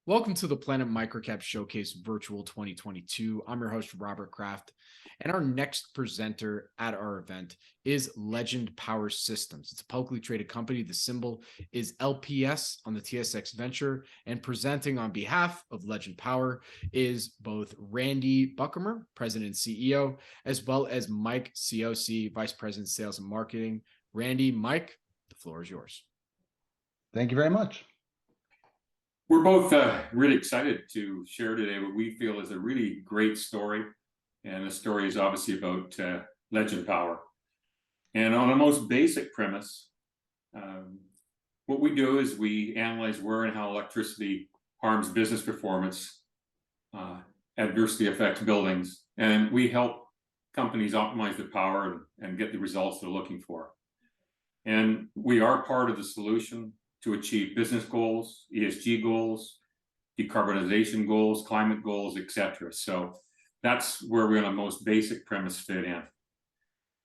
Welcome to the Planet MicroCap Showcase Virtual 2022. I'm your host, Robert Kraft, and our next presenter at our event is Legend Power Systems. It's a publicly traded company. The symbol is LPS on the TSX Venture, and presenting on behalf of Legend Power is both Randy Buckamer, President and CEO, as well as Mike COC, Vice President, Sales and Marketing. Randy, Mike, the floor is yours. Thank you very much. We're both really excited to share today what we feel is a really great story. And the story is obviously about Legend Power. And on a most basic premise, what we do is we analyze where and how electricity harms business performance, adversely affects buildings, and we help companies optimize their power and get the results they're looking for. And we are part of the solution to achieve business goals, ESG goals, decarbonization goals, climate goals, etc. So that's where we're on a most basic premise fit in. I'd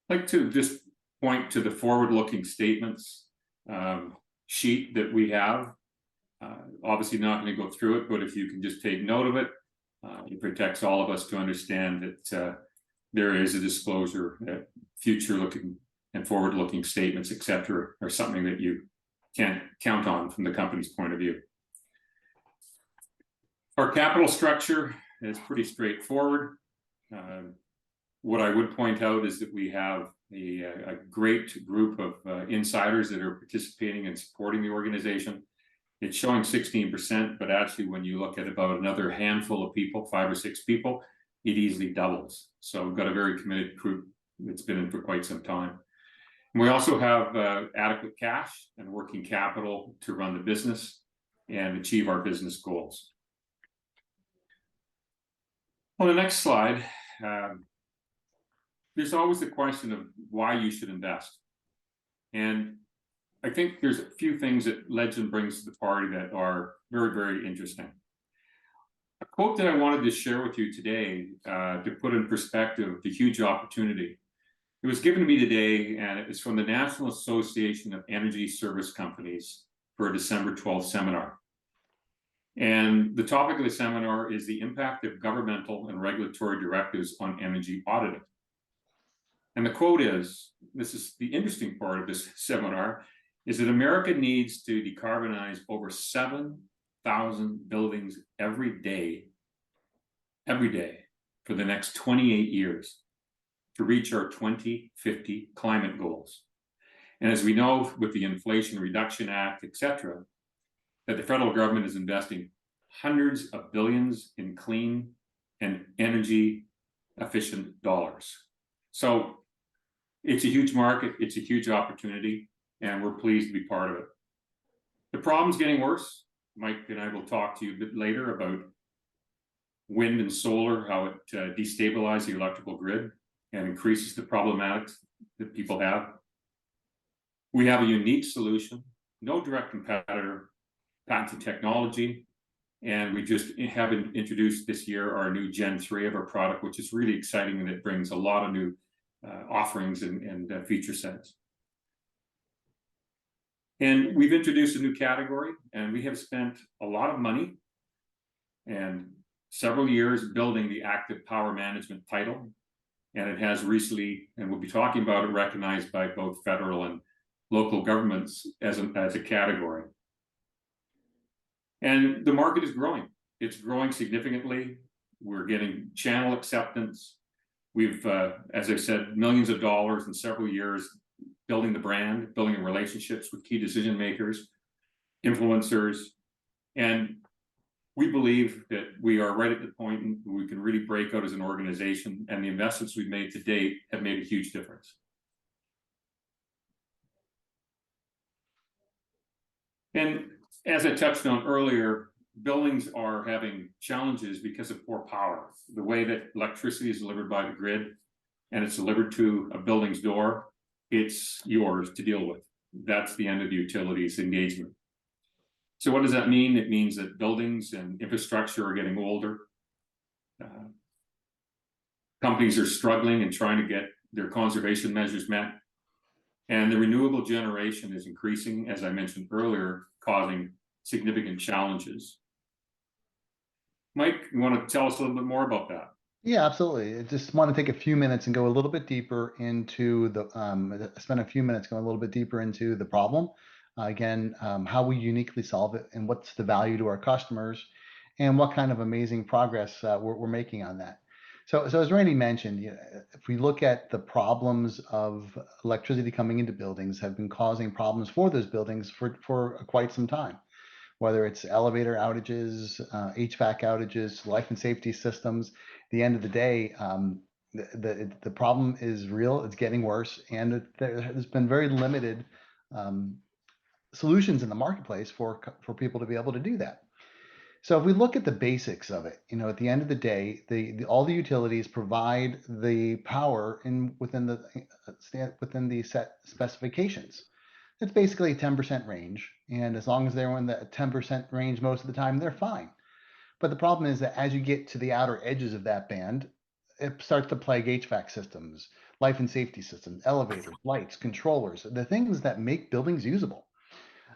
like to just point to the forward-looking statements sheet that we have. Obviously not going to go through it, but if you can just take note of it, it protects all of us to understand that there is a disclosure that future-looking and forward-looking statements, etc., are something that you can't count on from the company's point of view. Our capital structure is pretty straightforward. What I would point out is that we have a great group of insiders that are participating and supporting the organization. It's showing 16%, but actually when you look at about another handful of people, 5 or 6 people, it easily doubles. So we've got a very committed group that's been in for quite some time. We also have adequate cash and working capital to run the business and achieve our business goals. On the next slide, there's always the question of why you should invest. And I think there's a few things that Legend brings to the party that are very, very interesting. A quote that I wanted to share with you today to put in perspective the huge opportunity. It was given to me today, and it was from the National Association of Energy Service Companies for a December 12th seminar. And the topic of the seminar is the impact of governmental and regulatory directives on energy auditing. And the quote is, this is the interesting part of this seminar, is that America needs to decarbonize over 7,000 buildings every day for the next 28 years. To reach our 2050 climate goals. And as we know, with the Inflation Reduction Act, etc., that the federal government is investing hundreds of billions in clean and energy efficient dollars. So it's a huge market, it's a huge opportunity, and we're pleased to be part of it. The problem's getting worse. Mike and I will talk to you a bit later about wind and solar, how it destabilizes the electrical grid and increases the problematics that people have. We have a unique solution, no direct competitor, patented technology, and we just have introduced this year our new Gen 3 of our product, which is really exciting, and it brings a lot of new offerings and feature sets. And we've introduced a new category, and we have spent a lot of money and several years building the active power management title. And it has recently, and we'll be talking about it, recognized by both federal and local governments as a category. And the market is growing. It's growing significantly. We're getting channel acceptance. We've, as I said, millions of dollars in several years building the brand, building relationships with key decision makers, influencers, and we believe that we are right at the point where we can really break out as an organization, and the investments we've made to date have made a huge difference. And as I touched on earlier, buildings are having challenges because of poor power. The way that electricity is delivered by the grid and it's delivered to a building's door, it's yours to deal with. That's the end of the utilities engagement. So what does that mean? It means that buildings and infrastructure are getting older. Companies are struggling and trying to get their conservation measures met. And the renewable generation is increasing, as I mentioned earlier, causing significant challenges. Mike, you want to tell us a little bit more about that? Yeah, absolutely. I just want to take a few minutes and go a little bit deeper into spend a few minutes going a little bit deeper into the problem. Again, how we uniquely solve it and what's the value to our customers and what kind of amazing progress we're making on that. So as Randy mentioned, if we look at the problems of electricity coming into buildings have been causing problems for those buildings for quite some time, whether it's elevator outages, HVAC outages, life and safety systems. At the end of the day, the problem is real. It's getting worse, and there's been very limited solutions in the marketplace for people to be able to do that. So if we look at the basics of it, at the end of the day, all the utilities provide the power within the set specifications. It's basically a 10% range. And as long as they're in the 10% range most of the time, they're fine. But the problem is that as you get to the outer edges of that band, it starts to plague HVAC systems, life and safety systems, elevators, lights, controllers, the things that make buildings usable.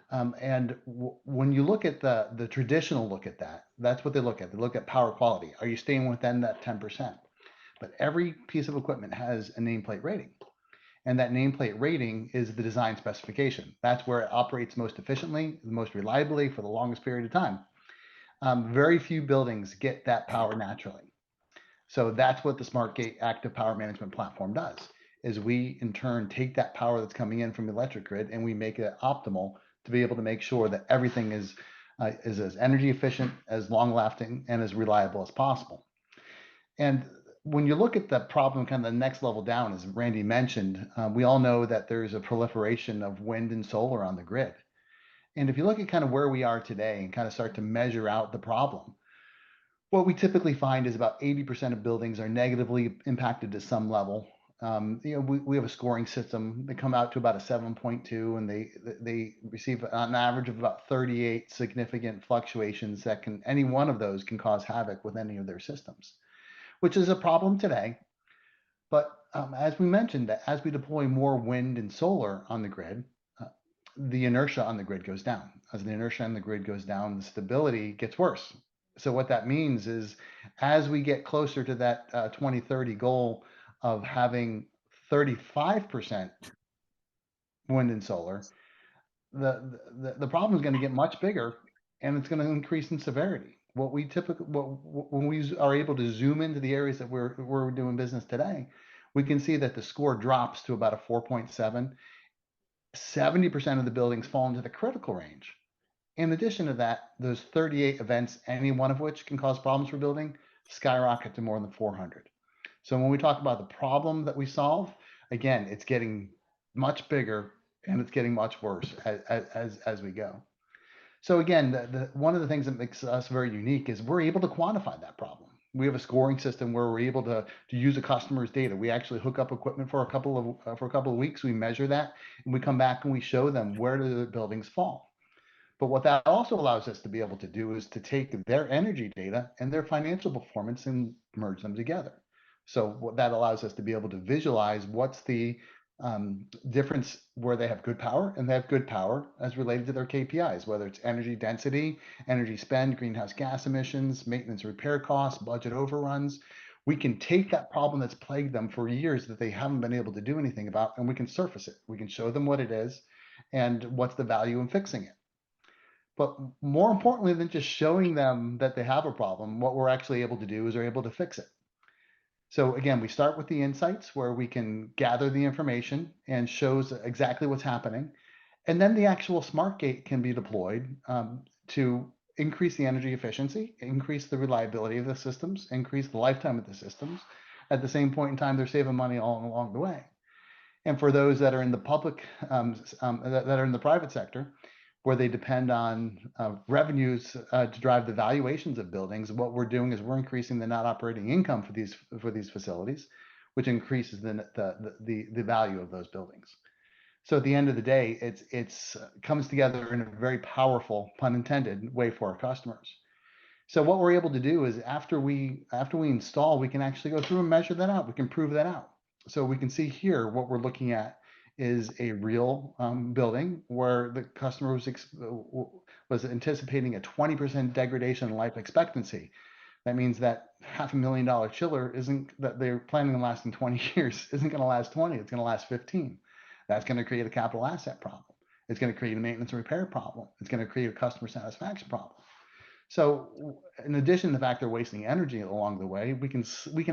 When you look at the traditional look at that, that's what they look at. They look at power quality. Are you staying within that 10%? But every piece of equipment has a nameplate rating. And that nameplate rating is the design specification. That's where it operates most efficiently, most reliably for the longest period of time. Very few buildings get that power naturally. So that's what the SmartGATE active power management platform does, is we in turn take that power that's coming in from the electric grid and we make it optimal to be able to make sure that everything is as energy efficient, as long lasting, and as reliable as possible. And when you look at the problem kind of the next level down, as Randy mentioned, we all know that there's a proliferation of wind and solar on the grid. And if you look at kind of where we are today and kind of start to measure out the problem, what we typically find is about 80% of buildings are negatively impacted to some level. We have a scoring system. They come out to about a 7.2, and they receive an average of about 38 significant fluctuations that any one of those can cause havoc with any of their systems, which is a problem today. But as we mentioned, that as we deploy more wind and solar on the grid, the inertia on the grid goes down. As the inertia on the grid goes down, the stability gets worse. So what that means is as we get closer to that 2030 goal of having 35% wind and solar, the problem is going to get much bigger, and it's going to increase in severity. When we are able to zoom into the areas that we're doing business today, we can see that the score drops to about a 4.7. 70% of the buildings fall into the critical range. In addition to that, those 38 events, any one of which can cause problems for building, skyrocket to more than 400. So when we talk about the problem that we solve, again, it's getting much bigger and it's getting much worse as we go. So again, one of the things that makes us very unique is we're able to quantify that problem. We have a scoring system where we're able to use a customer's data. We actually hook up equipment for a couple of weeks. We measure that, and we come back and we show them where do the buildings fall. But what that also allows us to be able to do is to take their energy data and their financial performance and merge them together. So what that allows us to be able to visualize what's the difference where they have good power, and they have good power as related to their KPIs, whether it's energy density, energy spend, greenhouse gas emissions, maintenance repair costs, budget overruns. We can take that problem that's plagued them for years that they haven't been able to do anything about, and we can surface it. We can show them what it is and what's the value in fixing it. But more importantly than just showing them that they have a problem, what we're actually able to do is we're able to fix it. So again, we start with the insights where we can gather the information and shows exactly what's happening. And then the actual SmartGATE can be deployed to increase the energy efficiency, increase the reliability of the systems, increase the lifetime of the systems. At the same point in time, they're saving money all along the way. And for those that are in the public, that are in the private sector, where they depend on revenues to drive the valuations of buildings, what we're doing is we're increasing the net operating income for these facilities, which increases the value of those buildings. So at the end of the day, it's comes together in a very powerful, pun intended, way for our customers. So what we're able to do is after we install, we can actually go through and measure that out. We can prove that out. So we can see here what we're looking at is a real building where the customer was anticipating a 20% degradation in life expectancy. That means that $500,000 chiller that they're planning on lasting 20 years isn't going to last 20, it's going to last 15. That's going to create a capital asset problem. It's going to create a maintenance and repair problem. It's going to create a customer satisfaction problem. So in addition to the fact they're wasting energy along the way, we can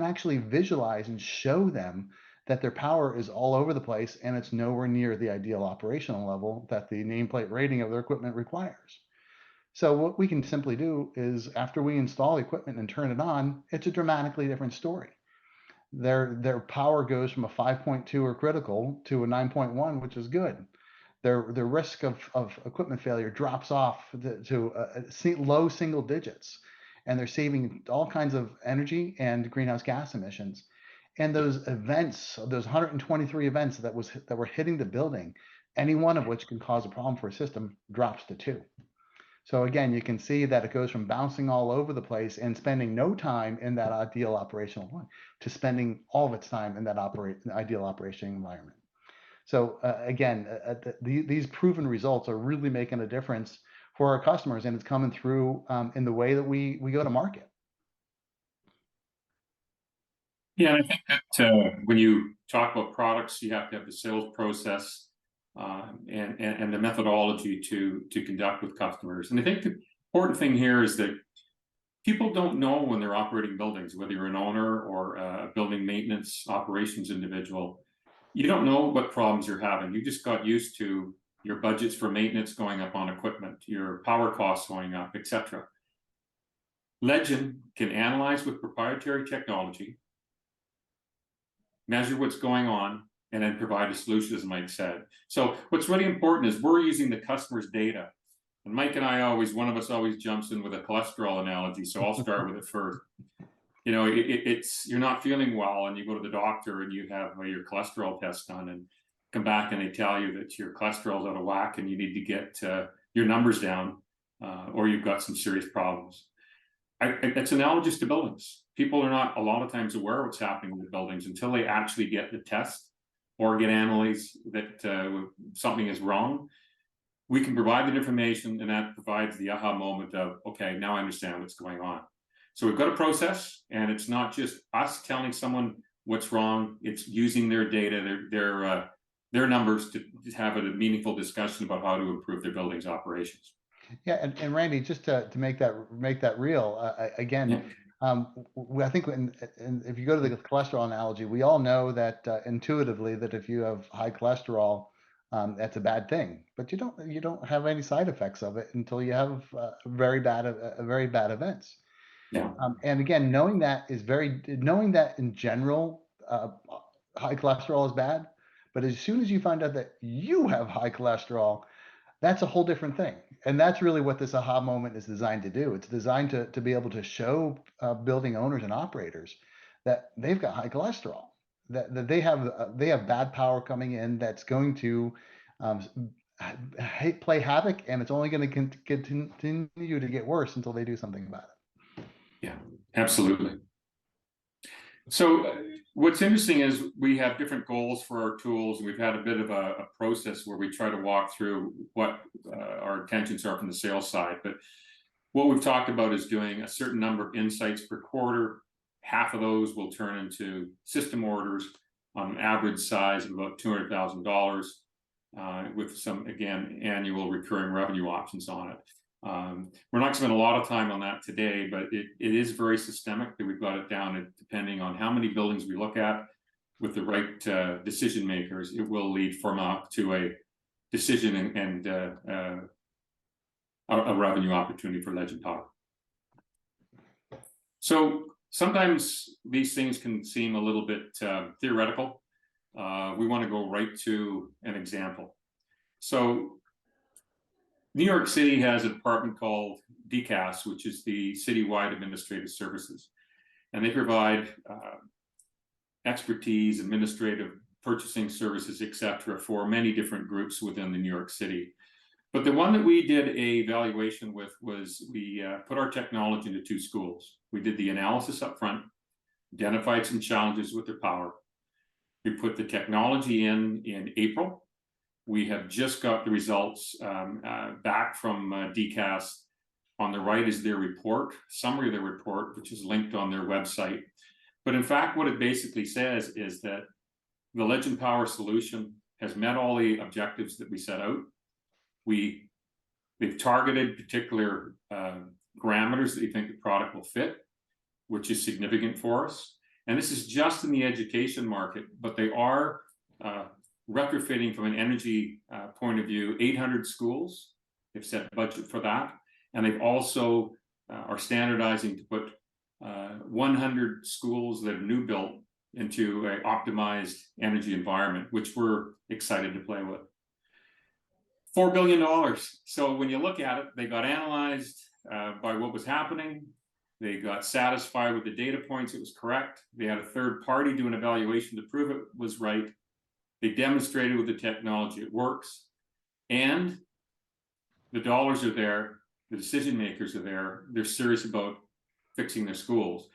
actually visualize and show them that their power is all over the place and it's nowhere near the ideal operational level that the nameplate rating of their equipment requires. So what we can simply do is after we install the equipment and turn it on, it's a dramatically different story. Their power goes from a 5.2 or critical to a 9.1, which is good. Their risk of equipment failure drops off to low single digits, and they're saving all kinds of energy and greenhouse gas emissions. And those events, those 123 events that were hitting the building, any one of which can cause a problem for a system, drops to 2. So again, you can see that it goes from bouncing all over the place and spending no time in that ideal operational one to spending all of its time in that ideal operating environment. So again, these proven results are really making a difference for our customers, and it's coming through in the way that we go to market. Yeah, and I think that when you talk about products, you have to have the sales process and the methodology to conduct with customers. And I think the important thing here is that people don't know when they're operating buildings, whether you're an owner or a building maintenance operations individual. You don't know what problems you're having. You just got used to your budgets for maintenance going up on equipment, your power costs going up, etc. Legend can analyze with proprietary technology, measure what's going on, and then provide a solution, as Mike said. So what's really important is we're using the customer's data. And Mike and I one of us always jumps in with a cholesterol analogy, so I'll start with it first. You know, it's you're not feeling well and you go to the doctor and you have your cholesterol test done and come back and they tell you that your cholesterol's out of whack and you need to get your numbers down or you've got some serious problems. It's analogous to buildings. People are not a lot of times aware of what's happening with buildings until they actually get the test or get analyzed that something is wrong. We can provide the information and that provides the aha moment of, okay, now I understand what's going on. So we've got a process, and it's not just us telling someone what's wrong. It's using their data, their numbers to have a meaningful discussion about how to improve their building's operations. Yeah, and Randy, just to make that real, again, yeah. I think if you go to the cholesterol analogy, we all know that intuitively that if you have high cholesterol, that's a bad thing. But you don't have any side effects of it until you have very bad events. Yeah. And again, knowing that in general, high cholesterol is bad. But as soon as you find out that you have high cholesterol, that's a whole different thing. And that's really what this aha moment is designed to do. It's designed to be able to show building owners and operators that they've got high cholesterol, that they have bad power coming in that's going to play havoc, and it's only going to continue to get worse until they do something about it. Yeah, absolutely. So what's interesting is we have different goals for our tools. We've had a bit of a process where we try to walk through what our intentions are from the sales side. But what we've talked about is doing a certain number of insights per quarter. Half of those will turn into system orders on an average size of about $200,000 with some, again, annual recurring revenue options on it. We're not going to spend a lot of time on that today, but it is very systemic that we've got it down, depending on how many buildings we look at with the right decision makers, it will lead from up to a decision and a revenue opportunity for Legend Power. So sometimes these things can seem a little bit theoretical. We want to go right to an example. So New York City has a department called DCAS, which is the Citywide Administrative Services. And they provide expertise, administrative purchasing services, et cetera, for many different groups within the New York City. But the one that we did a evaluation with was we put our technology into 2 schools. We did the analysis up front, identified some challenges with their power. We put the technology in April. We have just got the results back from DCAS On the right is their report, summary of their report, which is linked on their website. But in fact, what it basically says is that the Legend Power solution has met all the objectives that we set out. They've targeted particular parameters that they think the product will fit, which is significant for us. And this is just in the education market, but they are retrofitting from an energy point of view, 800 schools. They've set budget for that. And they've also are standardizing to put 100 schools that are new built into an optimized energy environment, which we're excited to play with. $4 billion. So when you look at it, they got analyzed by what was happening. They got satisfied with the data points, it was correct. They had a third party do an evaluation to prove it was right. They demonstrated with the technology it works. And the dollars are there, the decision makers are there, they're serious about fixing their schools.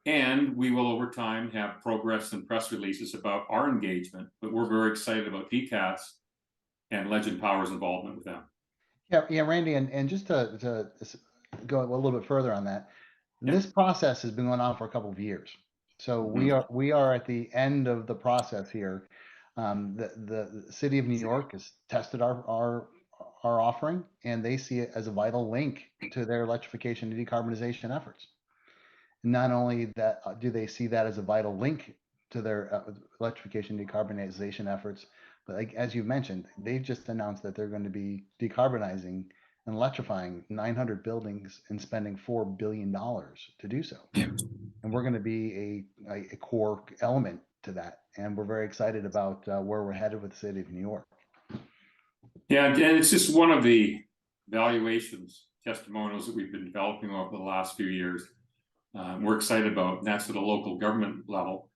And we will over time have progress and press releases about our engagement, but we're very excited about DCAS and Legend Power's involvement with them. Yeah, Randy, and just to go a little bit further on that, this process has been going on for a couple of years. So we are at the end of the process here. The city of New York has tested our offering, and they see it as a vital link to their electrification and decarbonization efforts. Not only that, do they see that as a vital link to their electrification decarbonization efforts, but like, as you mentioned, they just announced that they're going to be decarbonizing and electrifying 900 buildings and spending $4 billion to do so. And we're going to be a core element to that. And we're very excited about where we're headed with the city of New York. Yeah, and it's just one of the valuations, testimonials that we've been developing over the last few years. We're excited about, and that's at a local government level.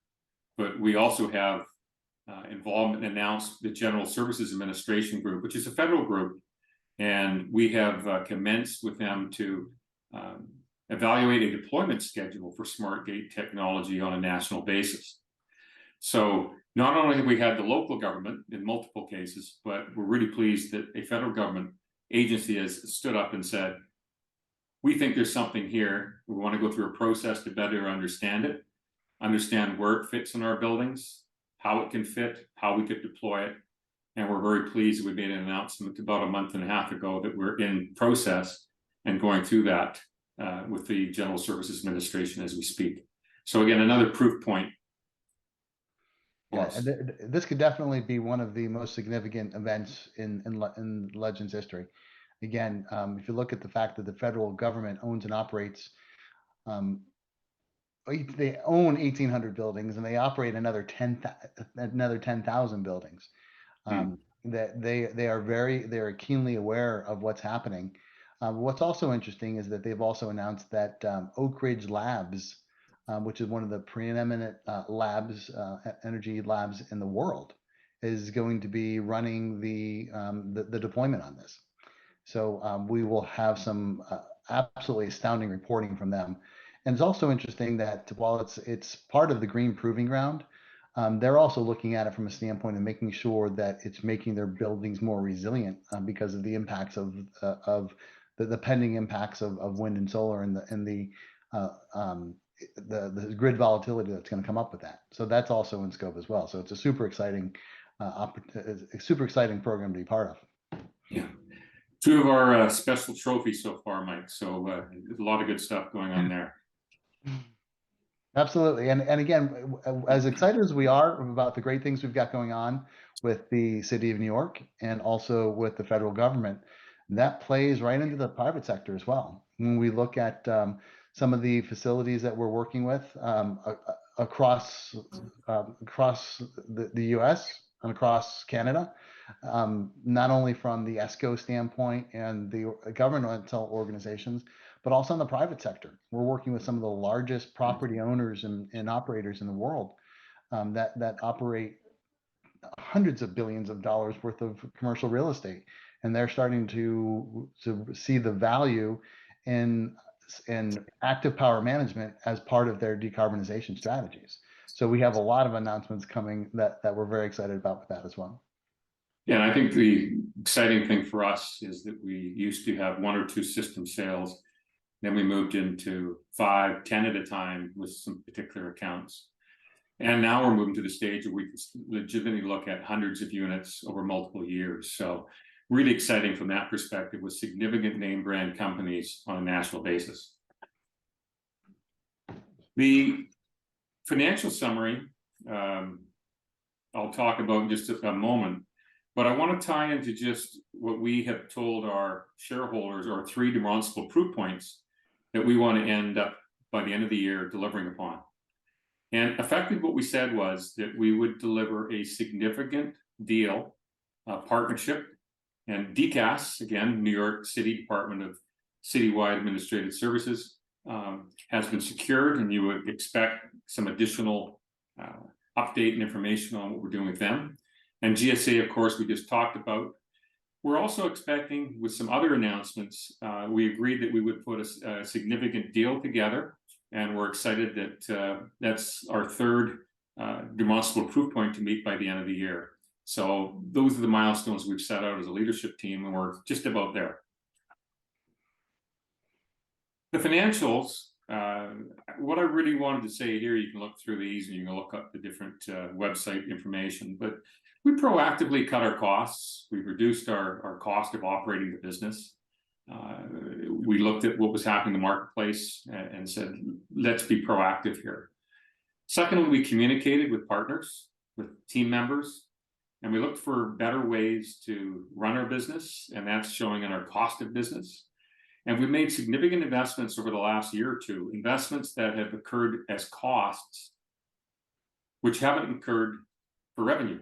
But we also have involvement announced the General Services Administration Group, which is a federal group. And we have commenced with them to evaluate a deployment schedule for SmartGATE technology on a national basis. So not only have we had the local government in multiple cases, but we're really pleased that a federal government agency has stood up and said, we think there's something here. We want to go through a process to better understand it, understand where it fits in our buildings, how it can fit, how we could deploy it. And we're very pleased that we made an announcement about a month and a half ago that we're in process and going through that with the General Services Administration as we speak. So again, another proof point. Yeah, and this could definitely be one of the most significant events in Legend's history. Again, if you look at the fact that the federal government owns and operates, they own 1,800 buildings and they operate another 10,000 buildings. That they are keenly aware of what's happening. What's also interesting is that they've also announced that Oak Ridge Labs, which is one of the preeminent energy labs in the world, is going to be running the deployment on this. So we will have some absolutely astounding reporting from them. And it's also interesting that while it's part of the Green Proving Ground, they're also looking at it from a standpoint of making sure that it's making their buildings more resilient because of the impacts of the pending impacts of wind and solar and the grid volatility that's going to come up with that. So that's also in scope as well. So it's a super exciting program to be part of. Yeah. Two of our special trophies so far, Mike. So a lot of good stuff going on there. Absolutely. And again, as excited as we are about the great things we've got going on with the city of New York and also with the federal government, that plays right into the private sector as well. When we look at some of the facilities that we're working with across the US and across Canada, not only from the ESCO standpoint and the governmental organizations, but also in the private sector. We're working with some of the largest property owners and operators in the world that operate hundreds of billions of dollars worth of commercial real estate. And they're starting to see the value in active power management as part of their decarbonization strategies. So we have a lot of announcements coming that we're very excited about with that as well. Yeah, and I think the exciting thing for us is that we used to have 1 or 2 system sales Then we moved into 5, 10 at a time with some particular accounts. And now we're moving to the stage where we can legitimately look at hundreds of units over multiple years. So really exciting from that perspective with significant name brand companies on a national basis. The financial summary, I'll talk about in just a moment, but I want to tie into just what we have told our shareholders, or 3 demonstrable proof points that we want to end up by the end of the year delivering upon. And effectively what we said was that we would deliver a significant deal, partnership, and DCAS, again, New York City Department of Citywide Administrative Services, has been secured, and you would expect some additional update and information on what we're doing with them. And GSA, of course, we just talked about. We're also expecting, with some other announcements, we agreed that we would put a significant deal together, and we're excited that that's our 3rd demonstrable proof point to meet by the end of the year. So those are the milestones we've set out as a leadership team, and we're just about there. The financials, what I really wanted to say here, you can look through these and you can look up the different website information, but we proactively cut our costs. We've reduced our cost of operating the business. We looked at what was happening in the marketplace and said, let's be proactive here. Secondly, we communicated with partners, with team members, and we looked for better ways to run our business, and that's showing in our cost of business. And we've made significant investments over the last year or 2, investments that have occurred as costs, which haven't incurred for revenue.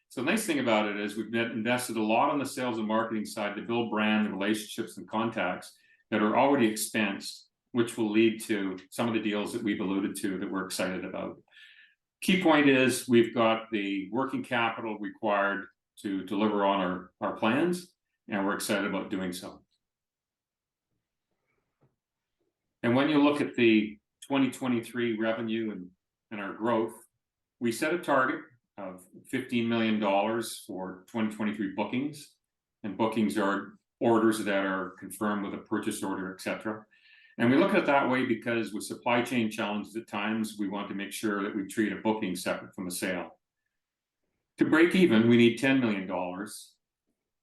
So the nice thing about it is we've invested a lot on the sales and marketing side to build brand and relationships and contacts that are already expensed, which will lead to some of the deals that we've alluded to that we're excited about. Key point is we've got the working capital required to deliver on our plans, and we're excited about doing so. And when you look at the 2023 revenue and our growth, we set a target of $15 million for 2023 bookings, and bookings are orders that are confirmed with a purchase order, etc. And we look at it that way because with supply chain challenges at times, we want to make sure that we treat a booking separate from a sale. To break even, we need $10 million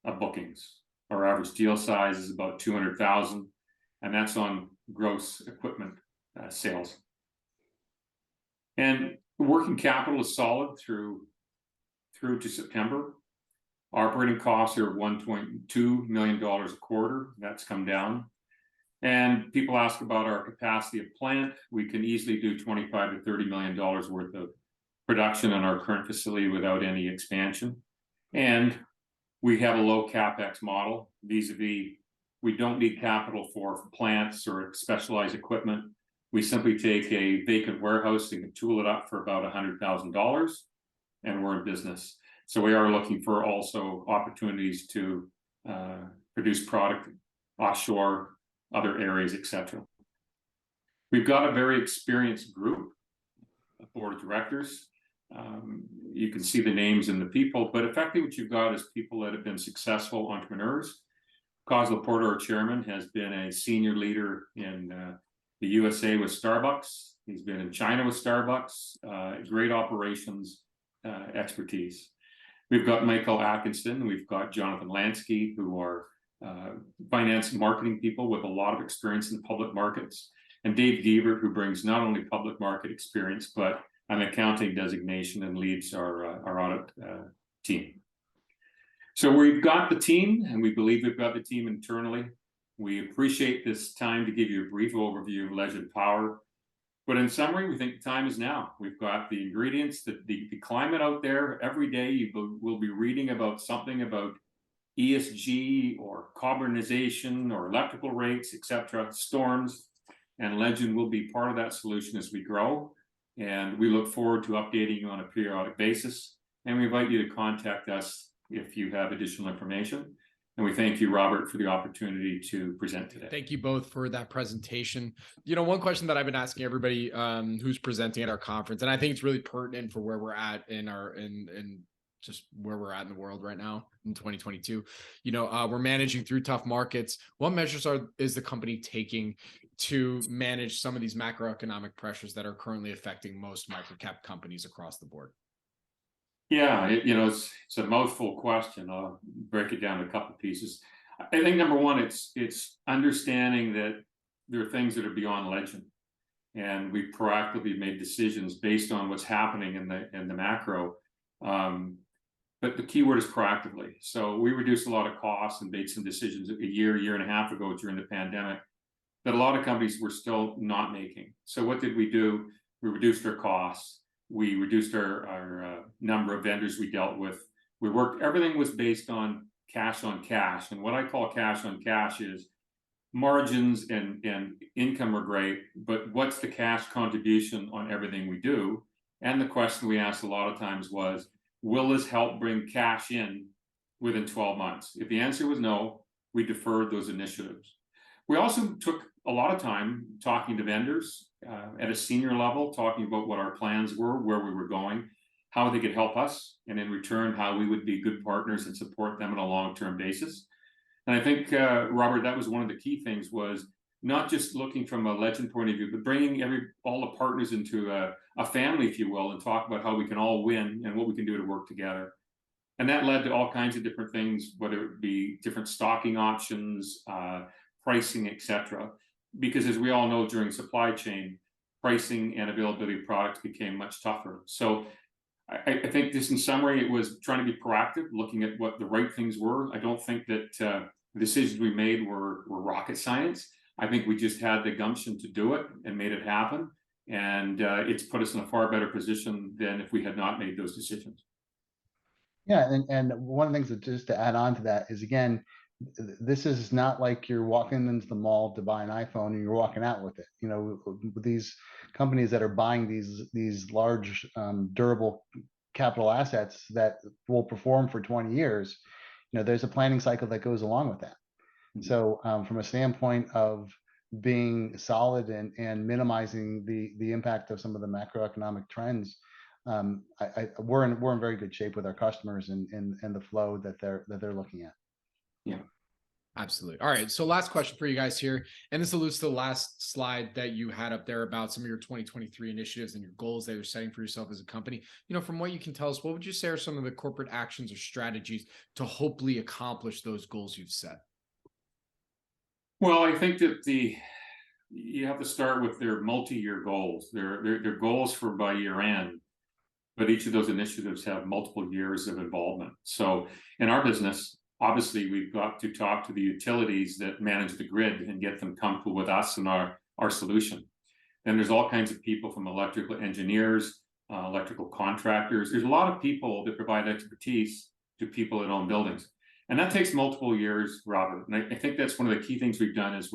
of bookings. Our average deal size is about $200,000, and that's on gross equipment sales. And working capital is solid through to September. Operating costs are $1.2 million a quarter. That's come down. And people ask about our capacity of plant. We can easily do $25 to $30 million worth of production in our current facility without any expansion. And we have a low CapEx model, vis-a-vis we don't need capital for plants or specialized equipment. We simply take a vacant warehouse and tool it up for about $100,000, and we're in business. So we are looking for also opportunities to produce product offshore, other areas, etc. We've got a very experienced group, a board of directors. You can see the names and the people, but effectively what you've got is people that have been successful entrepreneurs. Cos Laporta, our chairman, has been a senior leader in the USA with Starbucks. He's been in China with Starbucks, great operations expertise. We've got Michael Atkinson, we've got Jonathan Lansky, who are finance and marketing people with a lot of experience in the public markets, and Dave Giebert, who brings not only public market experience, but an accounting designation and leads our audit team. So we've got the team, and we believe we've got the team internally. We appreciate this time to give you a brief overview of Legend Power. But in summary, we think the time is now. We've got the ingredients, the climate out there. Every day you will be reading about something about ESG or carbonization or electrical rates, etc., storms, and Legend will be part of that solution as we grow. And we look forward to updating you on a periodic basis. And we invite you to contact us if you have additional information. And we thank you, Robert, for the opportunity to present today. Thank you both for that presentation. You know, one question that I've been asking everybody who's presenting at our conference, and I think it's really pertinent for where we're at in just where we're at in the world right now in 2022. You know, we're managing through tough markets. What measures is the company taking to manage some of these macroeconomic pressures that are currently affecting most microcap companies across the board? Yeah, it's a mouthful question. I'll break it down to a couple pieces. I think number one, it's understanding that there are things that are beyond legend, and we proactively made decisions based on what's happening in the macro. But the key word is proactively. So we reduced a lot of costs and made some decisions a year and a half ago during the pandemic that a lot of companies were still not making. So what did we do? We reduced our costs. We reduced our number of vendors we dealt with. Everything was based on cash on cash. And what I call cash on cash is margins and income are great, but what's the cash contribution on everything we do? And the question we asked a lot of times was, will this help bring cash in within 12 months? If the answer was no, we deferred those initiatives. We also took a lot of time talking to vendors at a senior level, talking about what our plans were, where we were going, how they could help us, and in return, how we would be good partners and support them on a long-term basis. And I think, Robert, that was one of the key things, was not just looking from a legend point of view, but bringing all the partners into a family, if you will, and talk about how we can all win and what we can do to work together. And that led to all kinds of different things, whether it be different stocking options, pricing, etc. Because as we all know, during supply chain, pricing and availability of products became much tougher. So I think this, in summary, it was trying to be proactive, looking at what the right things were. I don't think that the decisions we made were rocket science. I think we just had the gumption to do it and made it happen. And it's put us in a far better position than if we had not made those decisions. Yeah, and one of the things that, just to add on to that, is, again, this is not like you're walking into the mall to buy an iPhone and you're walking out with it. These companies that are buying these large durable capital assets that will perform for 20 years, there's a planning cycle that goes along with that. Mm-hmm. So from a standpoint of being solid and minimizing the impact of some of the macroeconomic trends, we're in very good shape with our customers and the flow that they're looking at. Yeah, absolutely. All right. So last question for you guys here. And this alludes to the last slide that you had up there about some of your 2023 initiatives and your goals that you're setting for yourself as a company. From what you can tell us, what would you say are some of the corporate actions or strategies to hopefully accomplish those goals you've set? Well, I think that you have to start with their multi-year goals. Their goals for by year end, but each of those initiatives have multiple years of involvement. So in our business, obviously, we've got to talk to the utilities that manage the grid and get them comfortable with us and our solution. Then there's all kinds of people, from electrical engineers, electrical contractors. There's a lot of people that provide expertise to people that own buildings. And that takes multiple years, Robert. And I think that's one of the key things we've done, is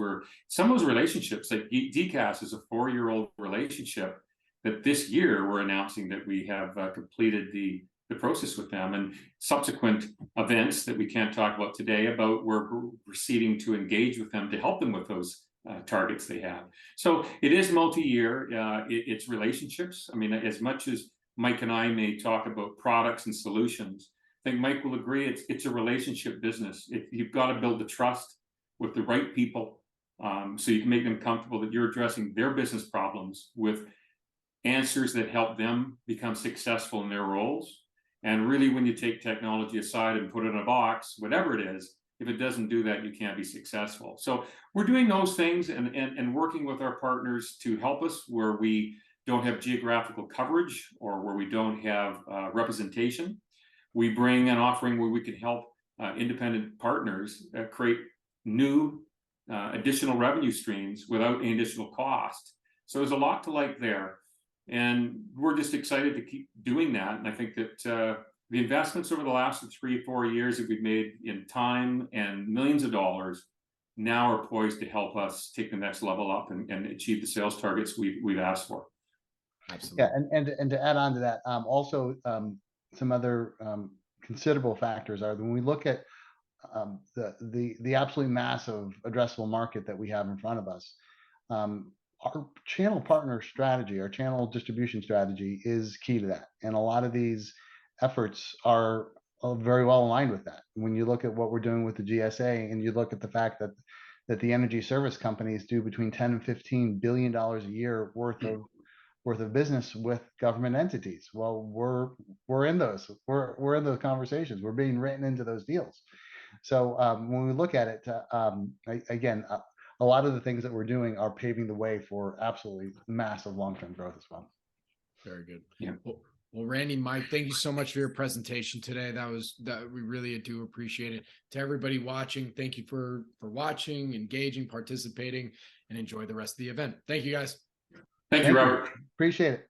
some of those relationships, like DCAS is a 4-year-old relationship that this year we're announcing that we have completed the process with them, and subsequent events that we can't talk about today about we're proceeding to engage with them to help them with those targets they have. So it is multi-year. It's relationships. I mean, as much as Mike and I may talk about products and solutions, I think Mike will agree it's a relationship business. You've got to build the trust with the right people, so you can make them comfortable that you're addressing their business problems with answers that help them become successful in their roles. And really, when you take technology aside and put it in a box, whatever it is, if it doesn't do that, you can't be successful. So we're doing those things and working with our partners to help us where we don't have geographical coverage or where we don't have representation. We bring an offering where we can help independent partners create new additional revenue streams without any additional cost. So there's a lot to like there. And we're just excited to keep doing that. And I think that the investments over the last 3 or 4 years that we've made in time and millions of dollars now are poised to help us take the next level up and achieve the sales targets we've asked for. Absolutely. Yeah, and to add on to that, also some other considerable factors are when we look at the absolutely massive addressable market that we have in front of us. Our channel partner strategy, our channel distribution strategy, is key to that. And a lot of these efforts are very well aligned with that. When you look at what we're doing with the GSA, and you look at the fact that that the energy service companies do between 10 and 15 billion dollars a year worth of business with government entities. Well, we're in those. We're in those conversations. We're being written into those deals. So when we look at it, again, a lot of the things that we're doing are paving the way for absolutely massive long-term growth as well. Very good. Yeah. Well, Randy, Mike, thank you so much for your presentation today. We really do appreciate it. To everybody watching, thank you for watching, engaging, participating, and enjoy the rest of the event. Thank you, guys. Thank you, Robert. Appreciate it.